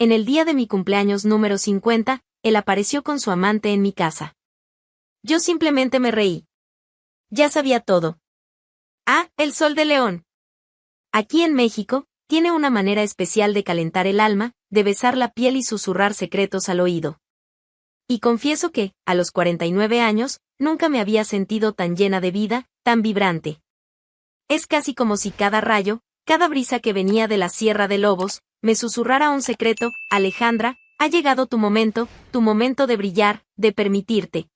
En el día de mi cumpleaños número 50, él apareció con su amante en mi casa. Yo simplemente me reí. Ya sabía todo. Ah, el Sol de León. Aquí en México, tiene una manera especial de calentar el alma, de besar la piel y susurrar secretos al oído. Y confieso que, a los 49 años, nunca me había sentido tan llena de vida, tan vibrante. Es casi como si cada rayo, cada brisa que venía de la Sierra de Lobos, me susurrara un secreto: Alejandra, ha llegado tu momento de brillar, de permitirte.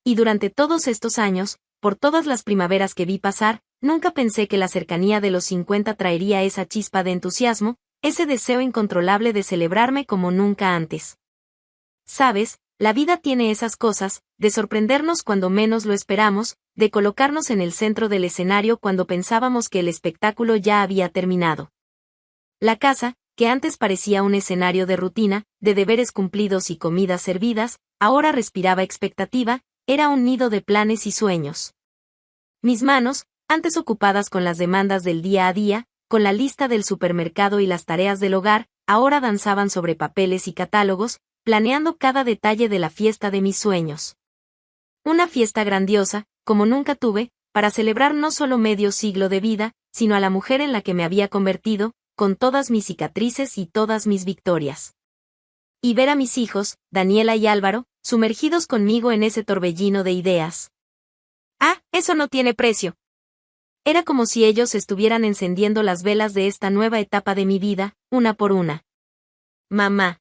Y durante todos estos años, por todas las primaveras que vi pasar, nunca pensé que la cercanía de los 50 traería esa chispa de entusiasmo, ese deseo incontrolable de celebrarme como nunca antes. ¿Sabes? La vida tiene esas cosas, de sorprendernos cuando menos lo esperamos, de colocarnos en el centro del escenario cuando pensábamos que el espectáculo ya había terminado. La casa, que antes parecía un escenario de rutina, de deberes cumplidos y comidas servidas, ahora respiraba expectativa, era un nido de planes y sueños. Mis manos, antes ocupadas con las demandas del día a día, con la lista del supermercado y las tareas del hogar, ahora danzaban sobre papeles y catálogos, planeando cada detalle de la fiesta de mis sueños. Una fiesta grandiosa, como nunca tuve, para celebrar no solo medio siglo de vida, sino a la mujer en la que me había convertido, con todas mis cicatrices y todas mis victorias. Y ver a mis hijos, Daniela y Álvaro, sumergidos conmigo en ese torbellino de ideas. Ah, eso no tiene precio. Era como si ellos estuvieran encendiendo las velas de esta nueva etapa de mi vida, una por una. Mamá.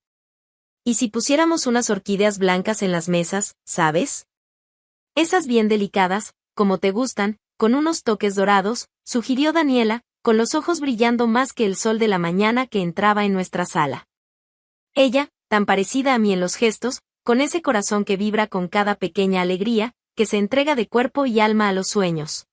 ¿Y si pusiéramos unas orquídeas blancas en las mesas, sabes? Esas bien delicadas, como te gustan, con unos toques dorados, sugirió Daniela, con los ojos brillando más que el sol de la mañana que entraba en nuestra sala. Ella, tan parecida a mí en los gestos, con ese corazón que vibra con cada pequeña alegría, que se entrega de cuerpo y alma a los sueños.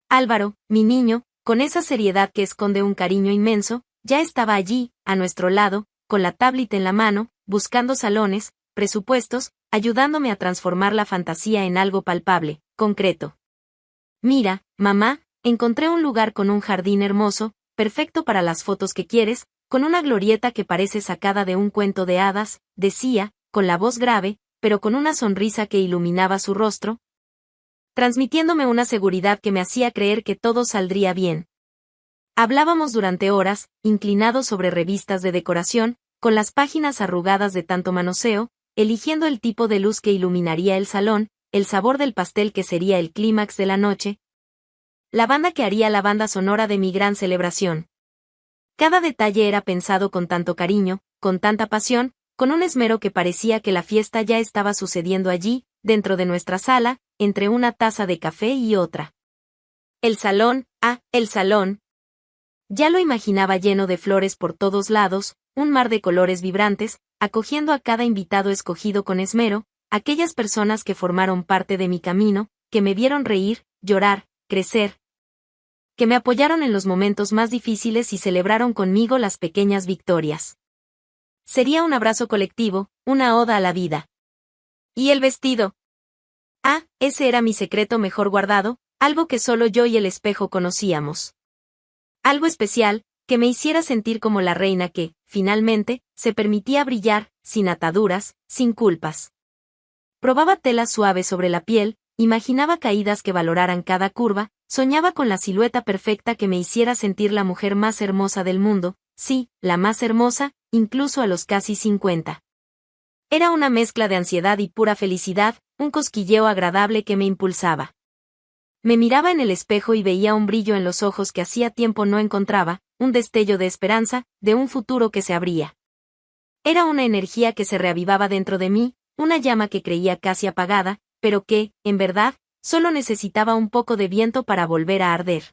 Álvaro, mi niño, con esa seriedad que esconde un cariño inmenso, ya estaba allí, a nuestro lado, con la tablet en la mano, buscando salones, presupuestos, ayudándome a transformar la fantasía en algo palpable, concreto. Mira, mamá, encontré un lugar con un jardín hermoso, perfecto para las fotos que quieres, con una glorieta que parece sacada de un cuento de hadas, decía, con la voz grave, pero con una sonrisa que iluminaba su rostro, transmitiéndome una seguridad que me hacía creer que todo saldría bien. Hablábamos durante horas, inclinados sobre revistas de decoración, con las páginas arrugadas de tanto manoseo, eligiendo el tipo de luz que iluminaría el salón, el sabor del pastel que sería el clímax de la noche, la banda que haría la banda sonora de mi gran celebración. Cada detalle era pensado con tanto cariño, con tanta pasión, con un esmero que parecía que la fiesta ya estaba sucediendo allí, dentro de nuestra sala, entre una taza de café y otra. El salón, el salón. Ya lo imaginaba lleno de flores por todos lados, un mar de colores vibrantes, acogiendo a cada invitado escogido con esmero, aquellas personas que formaron parte de mi camino, que me vieron reír, llorar, crecer, que me apoyaron en los momentos más difíciles y celebraron conmigo las pequeñas victorias. Sería un abrazo colectivo, una oda a la vida. ¿Y el vestido? Ah, ese era mi secreto mejor guardado, algo que solo yo y el espejo conocíamos. Algo especial, que me hiciera sentir como la reina que, finalmente, se permitía brillar, sin ataduras, sin culpas. Probaba tela suave sobre la piel, imaginaba caídas que valoraran cada curva, soñaba con la silueta perfecta que me hiciera sentir la mujer más hermosa del mundo, sí, la más hermosa, incluso a los casi 50. Era una mezcla de ansiedad y pura felicidad, un cosquilleo agradable que me impulsaba. Me miraba en el espejo y veía un brillo en los ojos que hacía tiempo no encontraba, un destello de esperanza, de un futuro que se abría. Era una energía que se reavivaba dentro de mí, una llama que creía casi apagada, pero que, en verdad, solo necesitaba un poco de viento para volver a arder.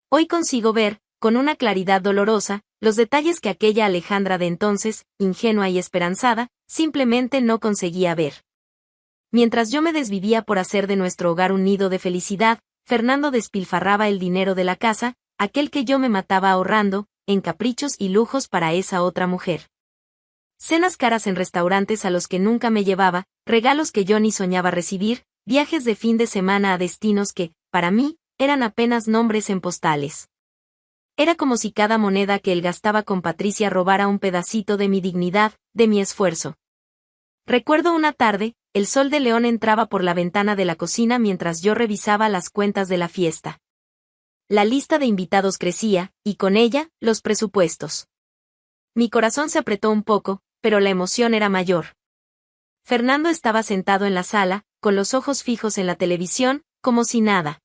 Hoy consigo ver, con una claridad dolorosa, los detalles que aquella Alejandra de entonces, ingenua y esperanzada, simplemente no conseguía ver. Mientras yo me desvivía por hacer de nuestro hogar un nido de felicidad, Fernando despilfarraba el dinero de la casa, aquel que yo me mataba ahorrando, en caprichos y lujos para esa otra mujer. Cenas caras en restaurantes a los que nunca me llevaba, regalos que yo ni soñaba recibir, viajes de fin de semana a destinos que, para mí, eran apenas nombres en postales. Era como si cada moneda que él gastaba con Patricia robara un pedacito de mi dignidad, de mi esfuerzo. Recuerdo una tarde, el sol de León entraba por la ventana de la cocina mientras yo revisaba las cuentas de la fiesta. La lista de invitados crecía, y con ella, los presupuestos. Mi corazón se apretó un poco, pero la emoción era mayor. Fernando estaba sentado en la sala, con los ojos fijos en la televisión, como si nada.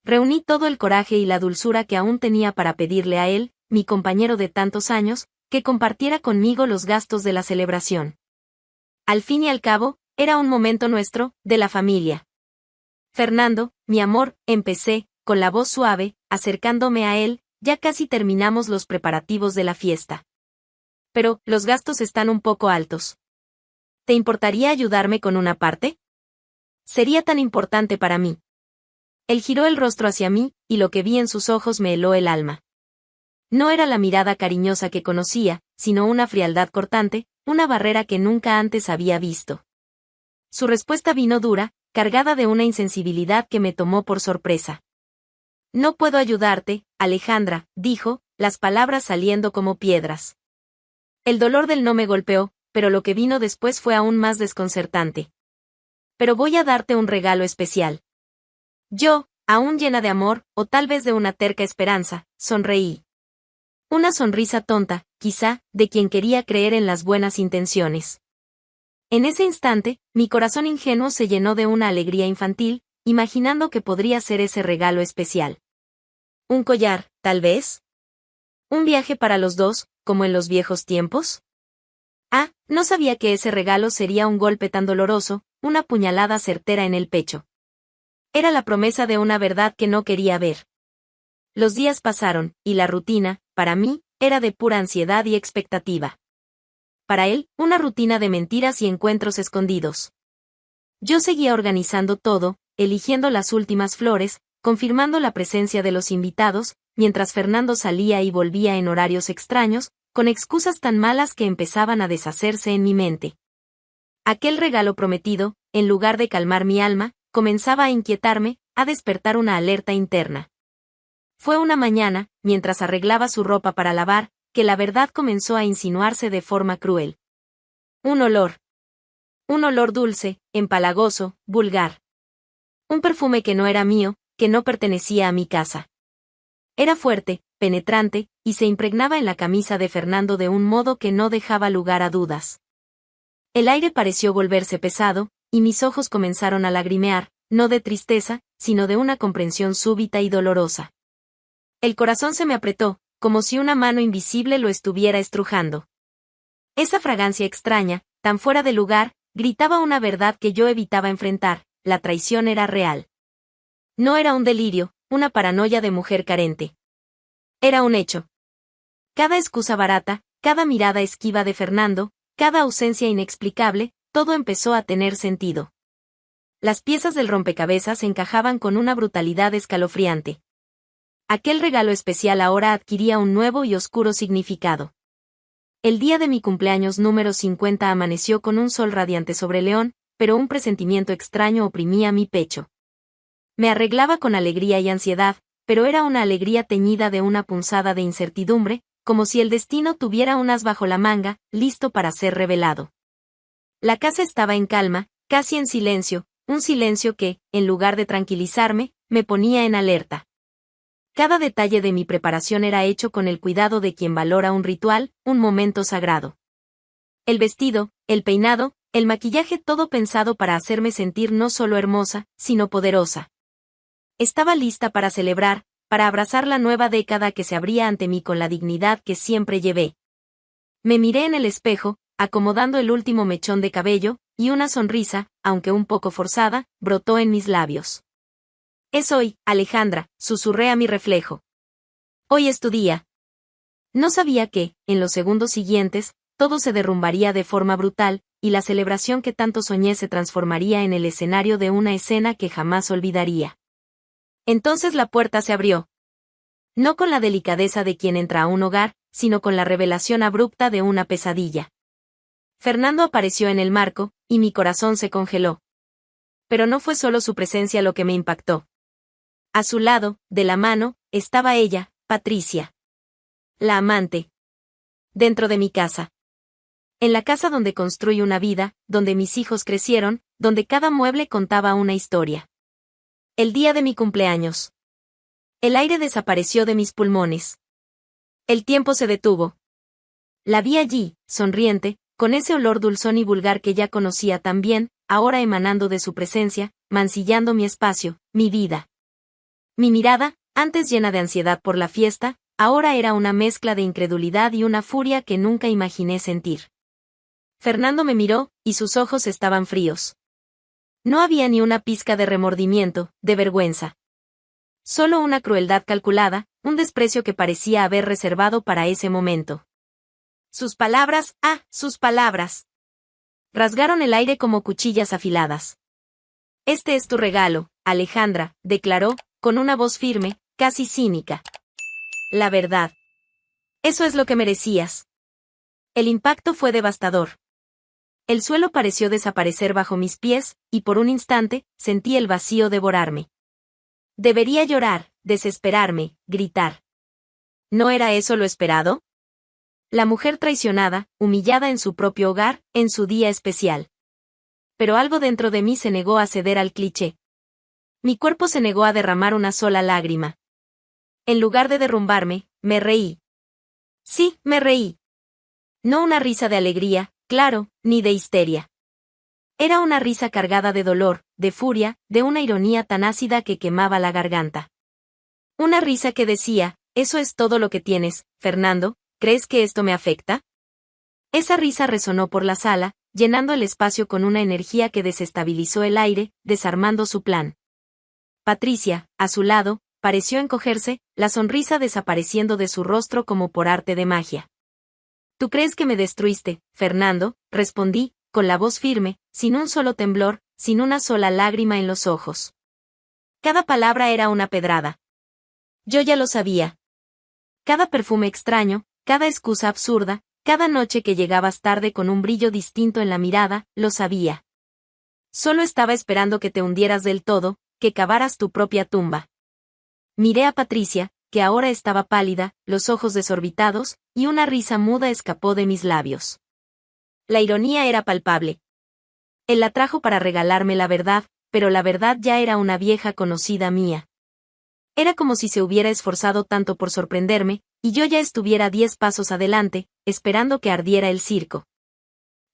Reuní todo el coraje y la dulzura que aún tenía para pedirle a él, mi compañero de tantos años, que compartiera conmigo los gastos de la celebración. Al fin y al cabo, era un momento nuestro, de la familia. Fernando, mi amor, empecé, con la voz suave, acercándome a él, ya casi terminamos los preparativos de la fiesta. Pero, los gastos están un poco altos. ¿Te importaría ayudarme con una parte? Sería tan importante para mí. Él giró el rostro hacia mí, y lo que vi en sus ojos me heló el alma. No era la mirada cariñosa que conocía, sino una frialdad cortante, una barrera que nunca antes había visto. Su respuesta vino dura, cargada de una insensibilidad que me tomó por sorpresa. No puedo ayudarte, Alejandra, dijo, las palabras saliendo como piedras. El dolor del no me golpeó, pero lo que vino después fue aún más desconcertante. Pero voy a darte un regalo especial. Yo, aún llena de amor, o tal vez de una terca esperanza, sonreí. Una sonrisa tonta, quizá, de quien quería creer en las buenas intenciones. En ese instante, mi corazón ingenuo se llenó de una alegría infantil, imaginando que podría ser ese regalo especial. ¿Un collar, tal vez? ¿Un viaje para los dos, como en los viejos tiempos? Ah, no sabía que ese regalo sería un golpe tan doloroso, una puñalada certera en el pecho. Era la promesa de una verdad que no quería ver. Los días pasaron, y la rutina, para mí, era de pura ansiedad y expectativa. Para él, una rutina de mentiras y encuentros escondidos. Yo seguía organizando todo, eligiendo las últimas flores, confirmando la presencia de los invitados, mientras Fernando salía y volvía en horarios extraños, con excusas tan malas que empezaban a deshacerse en mi mente. Aquel regalo prometido, en lugar de calmar mi alma, comenzaba a inquietarme, a despertar una alerta interna. Fue una mañana, mientras arreglaba su ropa para lavar, que la verdad comenzó a insinuarse de forma cruel. Un olor. Un olor dulce, empalagoso, vulgar. Un perfume que no era mío, que no pertenecía a mi casa. Era fuerte, penetrante, y se impregnaba en la camisa de Fernando de un modo que no dejaba lugar a dudas. El aire pareció volverse pesado, y mis ojos comenzaron a lagrimear, no de tristeza, sino de una comprensión súbita y dolorosa. El corazón se me apretó, como si una mano invisible lo estuviera estrujando. Esa fragancia extraña, tan fuera de lugar, gritaba una verdad que yo evitaba enfrentar: la traición era real. No era un delirio, una paranoia de mujer carente. Era un hecho. Cada excusa barata, cada mirada esquiva de Fernando, cada ausencia inexplicable, todo empezó a tener sentido. Las piezas del rompecabezas encajaban con una brutalidad escalofriante. Aquel regalo especial ahora adquiría un nuevo y oscuro significado. El día de mi cumpleaños número 50 amaneció con un sol radiante sobre León, pero un presentimiento extraño oprimía mi pecho. Me arreglaba con alegría y ansiedad, pero era una alegría teñida de una punzada de incertidumbre, como si el destino tuviera un as bajo la manga, listo para ser revelado. La casa estaba en calma, casi en silencio, un silencio que, en lugar de tranquilizarme, me ponía en alerta. Cada detalle de mi preparación era hecho con el cuidado de quien valora un ritual, un momento sagrado. El vestido, el peinado, el maquillaje, todo pensado para hacerme sentir no solo hermosa, sino poderosa. Estaba lista para celebrar, para abrazar la nueva década que se abría ante mí con la dignidad que siempre llevé. Me miré en el espejo, acomodando el último mechón de cabello, y una sonrisa, aunque un poco forzada, brotó en mis labios. Es hoy, Alejandra, susurré a mi reflejo. Hoy es tu día. No sabía que, en los segundos siguientes, todo se derrumbaría de forma brutal, y la celebración que tanto soñé se transformaría en el escenario de una escena que jamás olvidaría. Entonces la puerta se abrió. No con la delicadeza de quien entra a un hogar, sino con la revelación abrupta de una pesadilla. Fernando apareció en el marco, y mi corazón se congeló. Pero no fue solo su presencia lo que me impactó. A su lado, de la mano, estaba ella, Patricia. La amante. Dentro de mi casa. En la casa donde construí una vida, donde mis hijos crecieron, donde cada mueble contaba una historia. El día de mi cumpleaños. El aire desapareció de mis pulmones. El tiempo se detuvo. La vi allí, sonriente, con ese olor dulzón y vulgar que ya conocía tan bien, ahora emanando de su presencia, mancillando mi espacio, mi vida. Mi mirada, antes llena de ansiedad por la fiesta, ahora era una mezcla de incredulidad y una furia que nunca imaginé sentir. Fernando me miró, y sus ojos estaban fríos. No había ni una pizca de remordimiento, de vergüenza. Solo una crueldad calculada, un desprecio que parecía haber reservado para ese momento. Sus palabras. Rasgaron el aire como cuchillas afiladas. Este es tu regalo, Alejandra, declaró, con una voz firme, casi cínica. La verdad. Eso es lo que merecías. El impacto fue devastador. El suelo pareció desaparecer bajo mis pies, y por un instante, sentí el vacío devorarme. Debería llorar, desesperarme, gritar. ¿No era eso lo esperado? La mujer traicionada, humillada en su propio hogar, en su día especial. Pero algo dentro de mí se negó a ceder al cliché. Mi cuerpo se negó a derramar una sola lágrima. En lugar de derrumbarme, me reí. Sí, me reí. No una risa de alegría, claro, ni de histeria. Era una risa cargada de dolor, de furia, de una ironía tan ácida que quemaba la garganta. Una risa que decía, eso es todo lo que tienes, Fernando, ¿crees que esto me afecta? Esa risa resonó por la sala, llenando el espacio con una energía que desestabilizó el aire, desarmando su plan. Patricia, a su lado, pareció encogerse, la sonrisa desapareciendo de su rostro como por arte de magia. ¿Tú crees que me destruiste, Fernando?, respondí, con la voz firme, sin un solo temblor, sin una sola lágrima en los ojos. Cada palabra era una pedrada. Yo ya lo sabía. Cada perfume extraño, cada excusa absurda, cada noche que llegabas tarde con un brillo distinto en la mirada, lo sabía. Solo estaba esperando que te hundieras del todo, que cavaras tu propia tumba. Miré a Patricia, que ahora estaba pálida, los ojos desorbitados, y una risa muda escapó de mis labios. La ironía era palpable. Él la trajo para regalarme la verdad, pero la verdad ya era una vieja conocida mía. Era como si se hubiera esforzado tanto por sorprenderme, y yo ya estuviera 10 pasos adelante, esperando que ardiera el circo.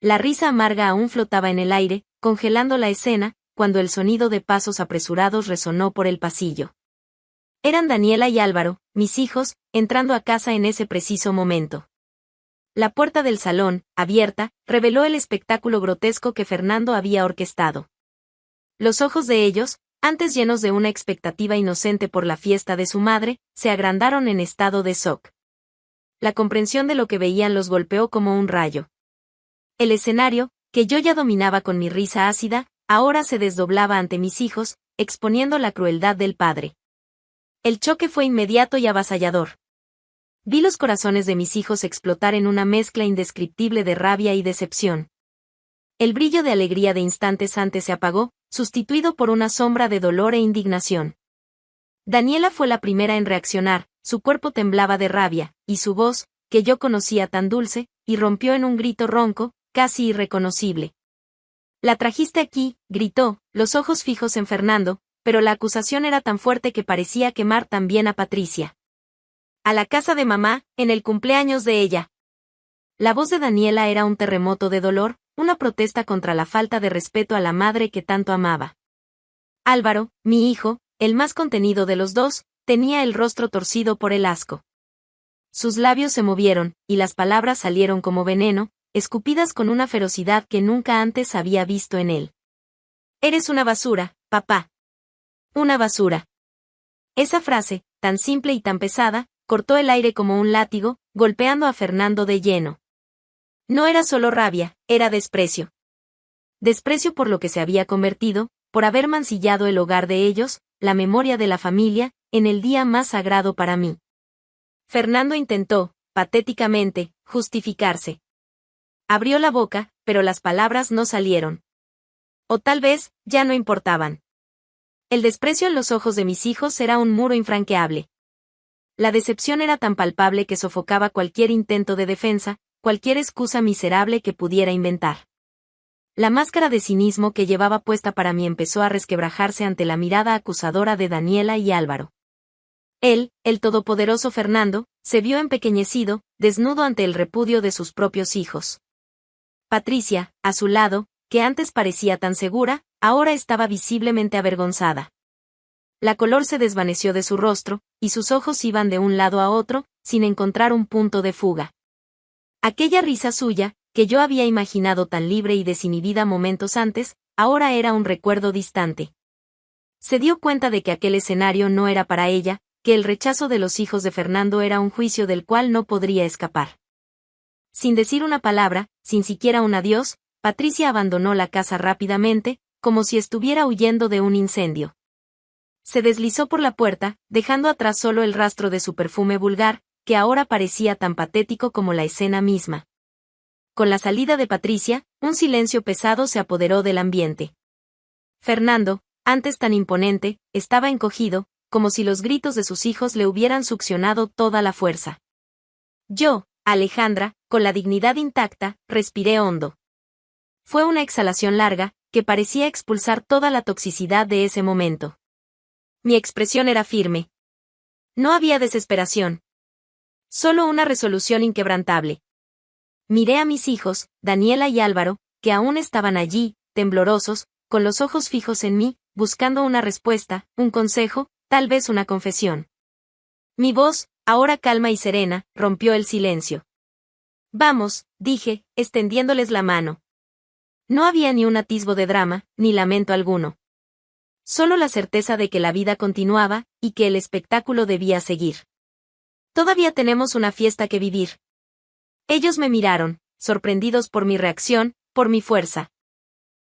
La risa amarga aún flotaba en el aire, congelando la escena, cuando el sonido de pasos apresurados resonó por el pasillo. Eran Daniela y Álvaro, mis hijos, entrando a casa en ese preciso momento. La puerta del salón, abierta, reveló el espectáculo grotesco que Fernando había orquestado. Los ojos de ellos, antes llenos de una expectativa inocente por la fiesta de su madre, se agrandaron en estado de shock. La comprensión de lo que veían los golpeó como un rayo. El escenario, que yo ya dominaba con mi risa ácida, ahora se desdoblaba ante mis hijos, exponiendo la crueldad del padre. El choque fue inmediato y avasallador. Vi los corazones de mis hijos explotar en una mezcla indescriptible de rabia y decepción. El brillo de alegría de instantes antes se apagó, sustituido por una sombra de dolor e indignación. Daniela fue la primera en reaccionar, su cuerpo temblaba de rabia, y su voz, que yo conocía tan dulce, irrumpió en un grito ronco, casi irreconocible. «La trajiste aquí», gritó, los ojos fijos en Fernando, pero la acusación era tan fuerte que parecía quemar también a Patricia. «A la casa de mamá, en el cumpleaños de ella». La voz de Daniela era un terremoto de dolor, una protesta contra la falta de respeto a la madre que tanto amaba. Álvaro, mi hijo, el más contenido de los dos, tenía el rostro torcido por el asco. Sus labios se movieron, y las palabras salieron como veneno, escupidas con una ferocidad que nunca antes había visto en él. «Eres una basura, papá. Una basura». Esa frase, tan simple y tan pesada, cortó el aire como un látigo, golpeando a Fernando de lleno. No era solo rabia, era desprecio. Desprecio por lo que se había convertido, por haber mancillado el hogar de ellos, la memoria de la familia, en el día más sagrado para mí. Fernando intentó, patéticamente, justificarse. Abrió la boca, pero las palabras no salieron. O tal vez, ya no importaban. El desprecio en los ojos de mis hijos era un muro infranqueable. La decepción era tan palpable que sofocaba cualquier intento de defensa, cualquier excusa miserable que pudiera inventar. La máscara de cinismo que llevaba puesta para mí empezó a resquebrajarse ante la mirada acusadora de Daniela y Álvaro. Él, el todopoderoso Fernando, se vio empequeñecido, desnudo ante el repudio de sus propios hijos. Patricia, a su lado, que antes parecía tan segura, ahora estaba visiblemente avergonzada. La color se desvaneció de su rostro, y sus ojos iban de un lado a otro, sin encontrar un punto de fuga. Aquella risa suya, que yo había imaginado tan libre y desinhibida momentos antes, ahora era un recuerdo distante. Se dio cuenta de que aquel escenario no era para ella, que el rechazo de los hijos de Fernando era un juicio del cual no podría escapar. Sin decir una palabra, sin siquiera un adiós, Patricia abandonó la casa rápidamente, como si estuviera huyendo de un incendio. Se deslizó por la puerta, dejando atrás solo el rastro de su perfume vulgar, que ahora parecía tan patético como la escena misma. Con la salida de Patricia, un silencio pesado se apoderó del ambiente. Fernando, antes tan imponente, estaba encogido, como si los gritos de sus hijos le hubieran succionado toda la fuerza. Yo, Alejandra, con la dignidad intacta, respiré hondo. Fue una exhalación larga, que parecía expulsar toda la toxicidad de ese momento. Mi expresión era firme. No había desesperación. Solo una resolución inquebrantable. Miré a mis hijos, Daniela y Álvaro, que aún estaban allí, temblorosos, con los ojos fijos en mí, buscando una respuesta, un consejo, tal vez una confesión. Mi voz, ahora calma y serena, rompió el silencio. Vamos, dije, extendiéndoles la mano. No había ni un atisbo de drama, ni lamento alguno. Solo la certeza de que la vida continuaba, y que el espectáculo debía seguir. Todavía tenemos una fiesta que vivir. Ellos me miraron, sorprendidos por mi reacción, por mi fuerza.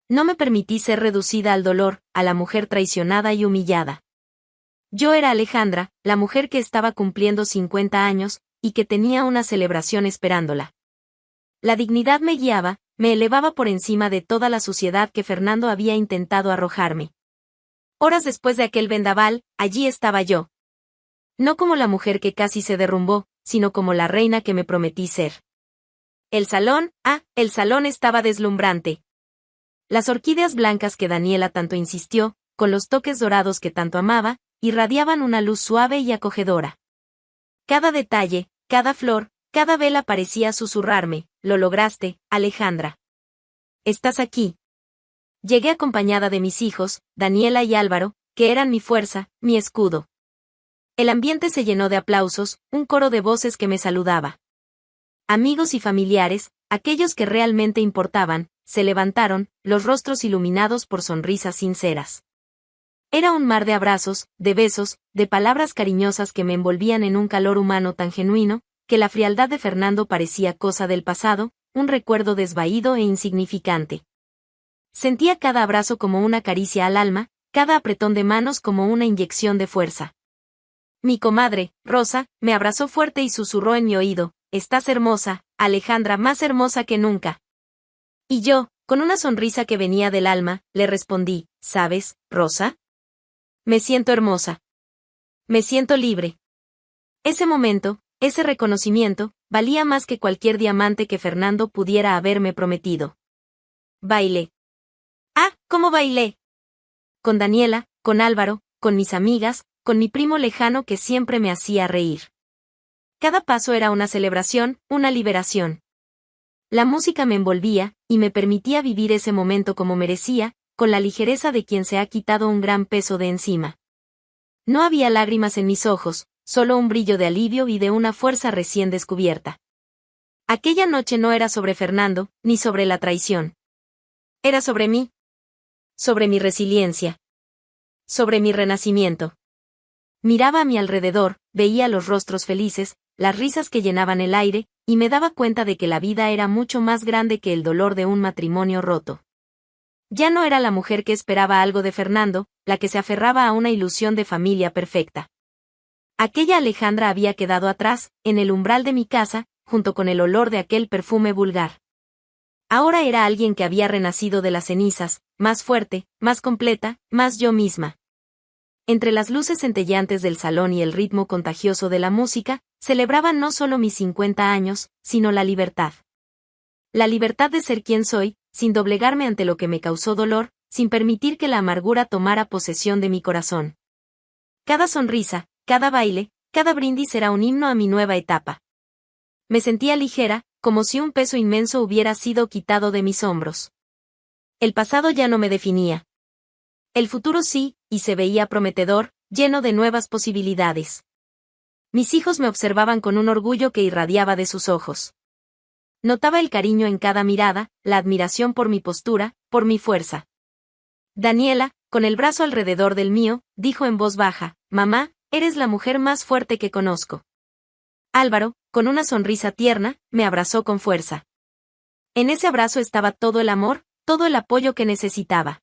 No me permití ser reducida al dolor, a la mujer traicionada y humillada. Yo era Alejandra, la mujer que estaba cumpliendo 50 años, y que tenía una celebración esperándola. La dignidad me guiaba, me elevaba por encima de toda la suciedad que Fernando había intentado arrojarme. Horas después de aquel vendaval, allí estaba yo. No como la mujer que casi se derrumbó, sino como la reina que me prometí ser. El salón estaba deslumbrante. Las orquídeas blancas que Daniela tanto insistió, con los toques dorados que tanto amaba, irradiaban una luz suave y acogedora. Cada detalle, cada flor, cada vela parecía susurrarme, lo lograste, Alejandra. Estás aquí. Llegué acompañada de mis hijos, Daniela y Álvaro, que eran mi fuerza, mi escudo. El ambiente se llenó de aplausos, un coro de voces que me saludaba. Amigos y familiares, aquellos que realmente importaban, se levantaron, los rostros iluminados por sonrisas sinceras. Era un mar de abrazos, de besos, de palabras cariñosas que me envolvían en un calor humano tan genuino, que la frialdad de Fernando parecía cosa del pasado, un recuerdo desvaído e insignificante. Sentía cada abrazo como una caricia al alma, cada apretón de manos como una inyección de fuerza. Mi comadre, Rosa, me abrazó fuerte y susurró en mi oído, estás hermosa, Alejandra, más hermosa que nunca. Y yo, con una sonrisa que venía del alma, le respondí, ¿sabes, Rosa? Me siento hermosa. Me siento libre. Ese momento, ese reconocimiento, valía más que cualquier diamante que Fernando pudiera haberme prometido. Bailé. ¡Ah, cómo bailé! Con Daniela, con Álvaro, con mis amigas, con mi primo lejano que siempre me hacía reír. Cada paso era una celebración, una liberación. La música me envolvía, y me permitía vivir ese momento como merecía, con la ligereza de quien se ha quitado un gran peso de encima. No había lágrimas en mis ojos, solo un brillo de alivio y de una fuerza recién descubierta. Aquella noche no era sobre Fernando, ni sobre la traición. Era sobre mí. Sobre mi resiliencia. Sobre mi renacimiento. Miraba a mi alrededor, veía los rostros felices, las risas que llenaban el aire, y me daba cuenta de que la vida era mucho más grande que el dolor de un matrimonio roto. Ya no era la mujer que esperaba algo de Fernando, la que se aferraba a una ilusión de familia perfecta. Aquella Alejandra había quedado atrás, en el umbral de mi casa, junto con el olor de aquel perfume vulgar. Ahora era alguien que había renacido de las cenizas, más fuerte, más completa, más yo misma. Entre las luces centelleantes del salón y el ritmo contagioso de la música, celebraba no solo mis 50 años, sino la libertad. La libertad de ser quien soy, sin doblegarme ante lo que me causó dolor, sin permitir que la amargura tomara posesión de mi corazón. Cada sonrisa, cada baile, cada brindis era un himno a mi nueva etapa. Me sentía ligera, como si un peso inmenso hubiera sido quitado de mis hombros. El pasado ya no me definía. El futuro sí, y se veía prometedor, lleno de nuevas posibilidades. Mis hijos me observaban con un orgullo que irradiaba de sus ojos. Notaba el cariño en cada mirada, la admiración por mi postura, por mi fuerza. Daniela, con el brazo alrededor del mío, dijo en voz baja: «Mamá, eres la mujer más fuerte que conozco». Álvaro, con una sonrisa tierna, me abrazó con fuerza. En ese abrazo estaba todo el amor, todo el apoyo que necesitaba.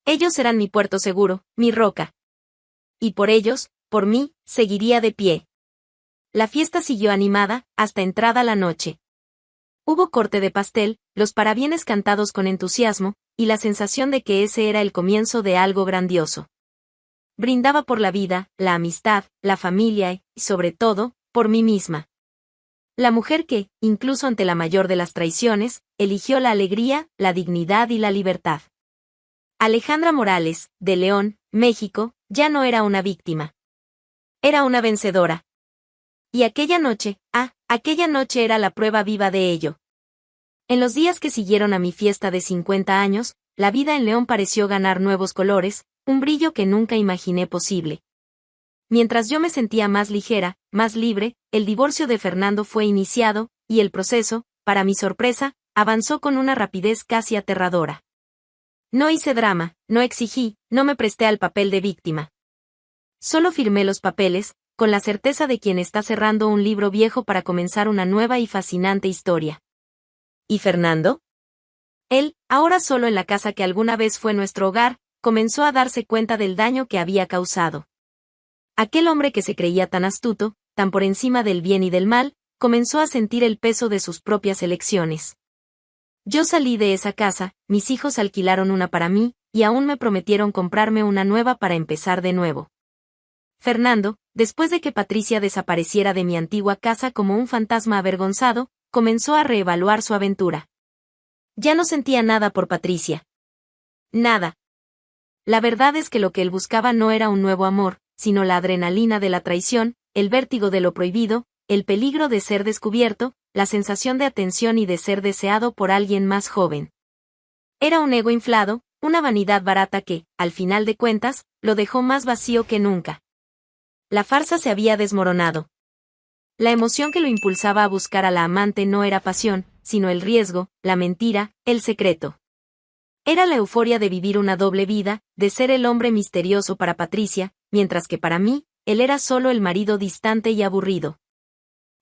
Ellos eran mi puerto seguro, mi roca. Y por ellos, por mí, seguiría de pie. La fiesta siguió animada, hasta entrada la noche. Hubo corte de pastel, los parabienes cantados con entusiasmo, y la sensación de que ese era el comienzo de algo grandioso. Brindaba por la vida, la amistad, la familia y, sobre todo, por mí misma. La mujer que, incluso ante la mayor de las traiciones, eligió la alegría, la dignidad y la libertad. Alejandra Morales, de León, México, ya no era una víctima. Era una vencedora. Y aquella noche era la prueba viva de ello. En los días que siguieron a mi fiesta de 50 años, la vida en León pareció ganar nuevos colores, un brillo que nunca imaginé posible. Mientras yo me sentía más ligera, más libre, el divorcio de Fernando fue iniciado, y el proceso, para mi sorpresa, avanzó con una rapidez casi aterradora. No hice drama, no exigí, no me presté al papel de víctima. Solo firmé los papeles, con la certeza de quien está cerrando un libro viejo para comenzar una nueva y fascinante historia. ¿Y Fernando? Él, ahora solo en la casa que alguna vez fue nuestro hogar, comenzó a darse cuenta del daño que había causado. Aquel hombre que se creía tan astuto, tan por encima del bien y del mal, comenzó a sentir el peso de sus propias elecciones. Yo salí de esa casa, mis hijos alquilaron una para mí, y aún me prometieron comprarme una nueva para empezar de nuevo. Fernando, después de que Patricia desapareciera de mi antigua casa como un fantasma avergonzado, comenzó a reevaluar su aventura. Ya no sentía nada por Patricia. Nada. La verdad es que lo que él buscaba no era un nuevo amor, sino la adrenalina de la traición, el vértigo de lo prohibido, el peligro de ser descubierto, la sensación de atención y de ser deseado por alguien más joven. Era un ego inflado, una vanidad barata que, al final de cuentas, lo dejó más vacío que nunca. La farsa se había desmoronado. La emoción que lo impulsaba a buscar a la amante no era pasión, sino el riesgo, la mentira, el secreto. Era la euforia de vivir una doble vida, de ser el hombre misterioso para Patricia, mientras que para mí, él era solo el marido distante y aburrido.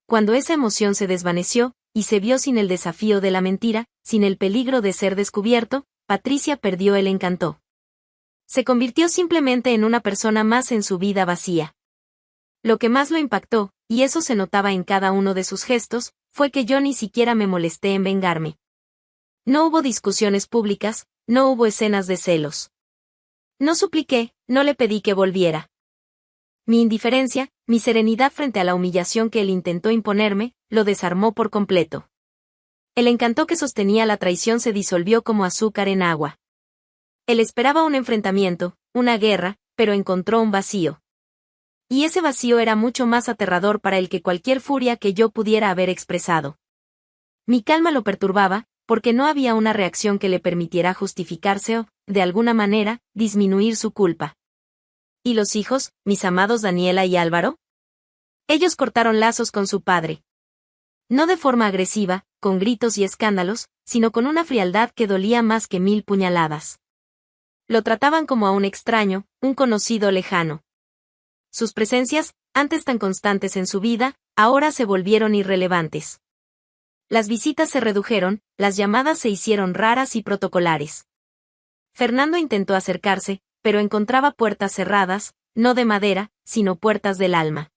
Cuando esa emoción se desvaneció, y se vio sin el desafío de la mentira, sin el peligro de ser descubierto, Patricia perdió el encanto. Se convirtió simplemente en una persona más en su vida vacía. Lo que más lo impactó, y eso se notaba en cada uno de sus gestos, fue que yo ni siquiera me molesté en vengarme. No hubo discusiones públicas, no hubo escenas de celos. No supliqué, no le pedí que volviera. Mi indiferencia, mi serenidad frente a la humillación que él intentó imponerme, lo desarmó por completo. El encanto que sostenía la traición se disolvió como azúcar en agua. Él esperaba un enfrentamiento, una guerra, pero encontró un vacío. Y ese vacío era mucho más aterrador para él que cualquier furia que yo pudiera haber expresado. Mi calma lo perturbaba, porque no había una reacción que le permitiera justificarse o, de alguna manera, disminuir su culpa. ¿Y los hijos, mis amados Daniela y Álvaro? Ellos cortaron lazos con su padre. No de forma agresiva, con gritos y escándalos, sino con una frialdad que dolía más que 1000 puñaladas. Lo trataban como a un extraño, un conocido lejano. Sus presencias, antes tan constantes en su vida, ahora se volvieron irrelevantes. Las visitas se redujeron, las llamadas se hicieron raras y protocolares. Fernando intentó acercarse, pero encontraba puertas cerradas, no de madera, sino puertas del alma.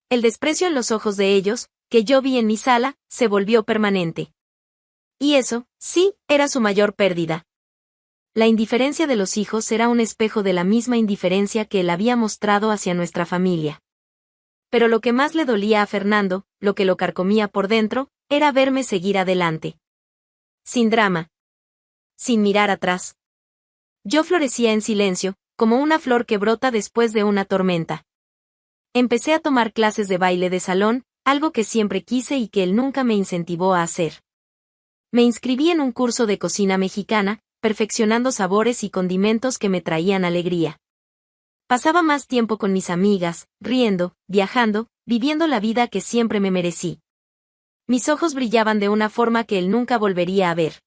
El desprecio en los ojos de ellos, que yo vi en mi sala, se volvió permanente. Y eso, sí, era su mayor pérdida. La indiferencia de los hijos era un espejo de la misma indiferencia que él había mostrado hacia nuestra familia. Pero lo que más le dolía a Fernando, lo que lo carcomía por dentro, era verme seguir adelante. Sin drama. Sin mirar atrás. Yo florecía en silencio, como una flor que brota después de una tormenta. Empecé a tomar clases de baile de salón, algo que siempre quise y que él nunca me incentivó a hacer. Me inscribí en un curso de cocina mexicana, perfeccionando sabores y condimentos que me traían alegría. Pasaba más tiempo con mis amigas, riendo, viajando, viviendo la vida que siempre me merecí. Mis ojos brillaban de una forma que él nunca volvería a ver.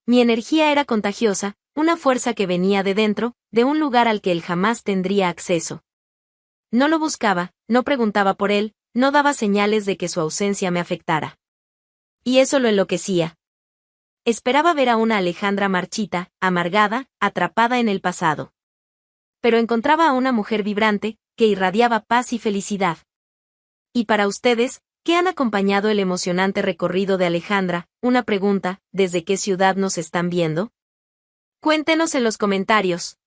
Mi energía era contagiosa, una fuerza que venía de dentro, de un lugar al que él jamás tendría acceso. No lo buscaba, no preguntaba por él, no daba señales de que su ausencia me afectara. Y eso lo enloquecía. Esperaba ver a una Alejandra marchita, amargada, atrapada en el pasado. Pero encontraba a una mujer vibrante, que irradiaba paz y felicidad. Y para ustedes, ¿qué han acompañado el emocionante recorrido de Alejandra? Una pregunta, ¿desde qué ciudad nos están viendo? Cuéntenos en los comentarios.